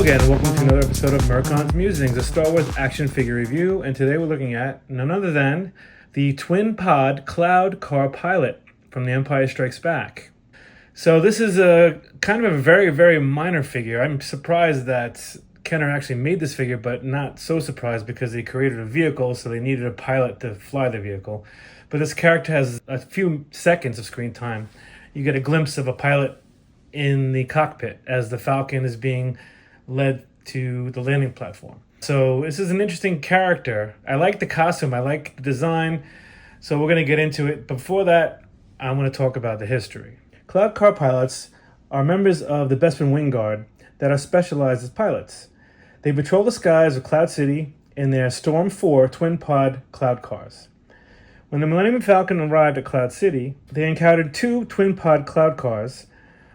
Hello again, and welcome to another episode of Merkon's Musings, a Star Wars action figure review, and today we're looking at none other than the twin pod cloud car pilot from The Empire Strikes Back. So this is a kind of a very minor figure. I'm surprised that Kenner actually made this figure, but not so surprised because they created a vehicle, so they needed a pilot to fly the vehicle. But this character has a few seconds of screen time. You get a glimpse of a pilot in the cockpit as the Falcon is being led to the landing platform. So this is an interesting character. I like the costume, I like the design, so we're going to get into it. Before that, I want to talk about the history. Cloud car pilots are members of the Bespin Wing Guard that are specialized as pilots. They patrol the skies of Cloud City in their Storm 4 twin-pod cloud cars. When the Millennium Falcon arrived at Cloud City, they encountered two twin-pod cloud cars.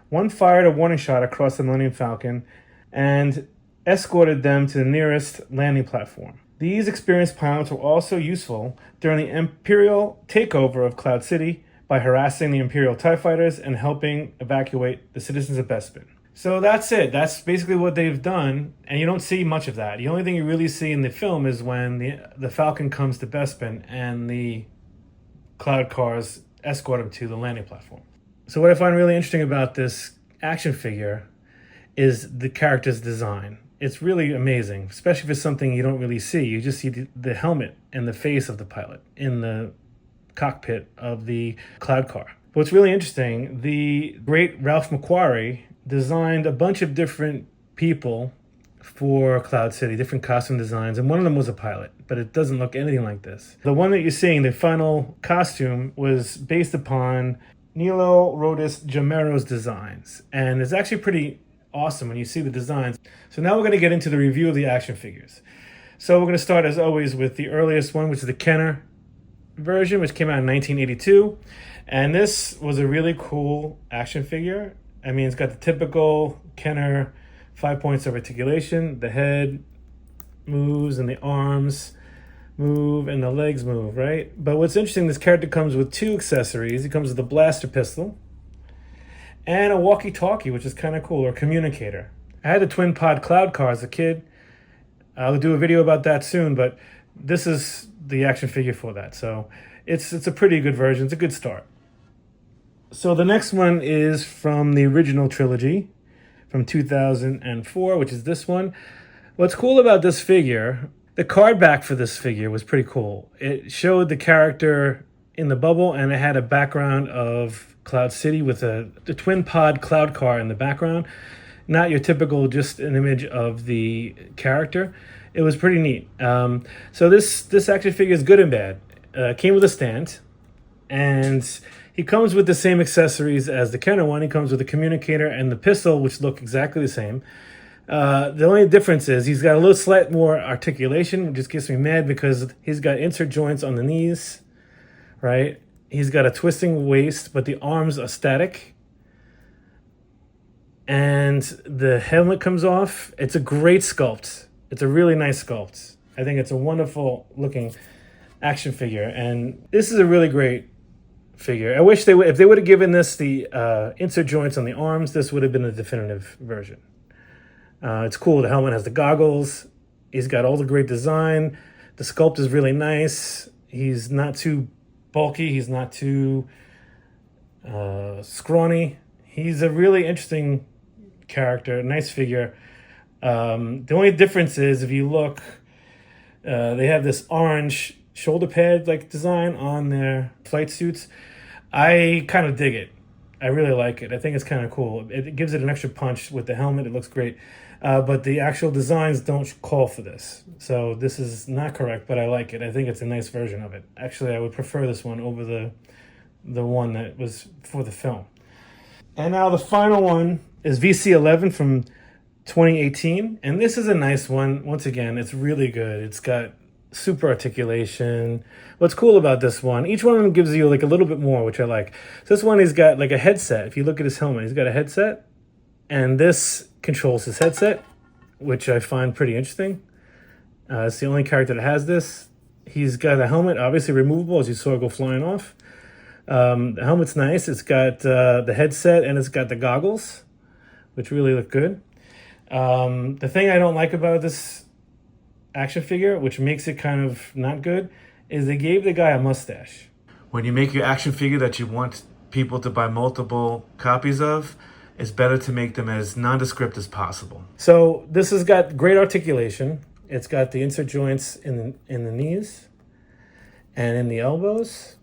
One fired a warning shot across the Millennium Falcon and escorted them to the nearest landing platform. These experienced pilots were also useful during the Imperial takeover of Cloud City by harassing the Imperial TIE fighters and helping evacuate the citizens of Bespin. So that's it. That's basically what they've done, and you don't see much of that. The only thing you really see in the film is when the Falcon comes to Bespin and the cloud cars escort him to the landing platform. So what I find really interesting about this action figure is the character's design. It's really amazing, especially for something you don't really see. You just see the helmet and the face of the pilot in the cockpit of the cloud car. But what's really interesting, the great Ralph McQuarrie designed a bunch of different people for Cloud City, different costume designs, and one of them was a pilot, but it doesn't look anything like this. The one that you're seeing, the final costume, was based upon Nilo Rodis Jamero's designs, and it's actually pretty awesome when you see the designs. So now we're going to get into the review of the action figures. So we're going to start, as always, with the earliest one, which is the Kenner version, which came out in 1982, and this was a really cool action figure. I mean, it's got the typical Kenner 5 points of articulation. The head moves and the arms move and the legs move, right? But what's interesting, this character comes with two accessories. He comes with a blaster pistol and a walkie-talkie, which is kind of cool, or communicator. I had a twin pod cloud car as a kid. I'll do a video about that soon, but this is the action figure for that. So it's a pretty good version. It's a good start. So the next one is from the original trilogy from 2004, which is this one. What's cool about this figure, the card back for this figure was pretty cool. It showed the character in the bubble, and it had a background of Cloud City with the twin pod cloud car in the background. Not your typical just an image of the character. It was pretty neat. So this action figure is good and bad. Came with a stand, and he comes with the same accessories as the Kenner one. He comes with a communicator and the pistol, which look exactly the same. The only difference is he's got a little slight more articulation, which just gets me mad because he's got insert joints on the knees, right? He's got a twisting waist, but the arms are static. And the helmet comes off. It's a great sculpt. It's a really nice sculpt. I think it's a wonderful looking action figure. And this is a really great figure. I wish if they would have given this the insert joints on the arms, this would have been a definitive version. It's cool. The helmet has the goggles. He's got all the great design. The sculpt is really nice. He's not too bulky. He's not too scrawny. He's a really interesting character, nice figure. The only difference is if you look, they have this orange shoulder pad like design on their flight suits. I kind of dig it. I really like it. I think it's kind of cool. It gives it an extra punch with the helmet. It looks great. But the actual designs don't call for this. So this is not correct, but I like it. I think it's a nice version of it. Actually, I would prefer this one over the one that was for the film. And now the final one is VC11 from 2018. And this is a nice one. Once again, it's really good. It's got super articulation. What's cool about this one, each one of them gives you like a little bit more, which I like. So this one, he's got like a headset. If you look at his helmet, he's got a headset, and this controls his headset, which I find pretty interesting. It's the only character that has this. He's got a helmet, obviously removable, as you saw it go flying off. The helmet's nice. It's got the headset and it's got the goggles, which really look good. The thing I don't like about this action figure, which makes it kind of not good, is they gave the guy a mustache. When you make your action figure that you want people to buy multiple copies of, it's better to make them as nondescript as possible. So this has got great articulation. It's got the insert joints in the knees and in the elbows.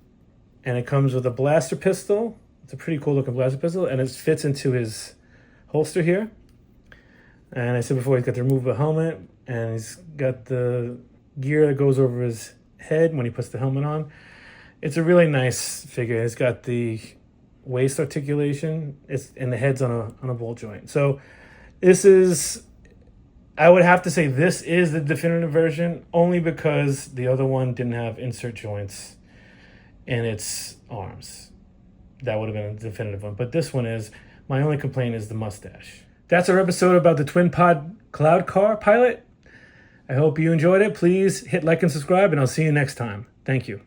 And it comes with a blaster pistol. It's a pretty cool looking blaster pistol. And it fits into his holster here. And I said before, he's got the removable helmet. And he's got the gear that goes over his head when he puts the helmet on. It's a really nice figure. It's got the waist articulation. And the head's on a bolt joint. So this is, I would have to say this is the definitive version, only because the other one didn't have insert joints in its arms. That would have been a definitive one. But this one is, my only complaint is the mustache. That's our episode about the Twin Pod Cloud Car Pilot. I hope you enjoyed it. Please hit like and subscribe, and I'll see you next time. Thank you.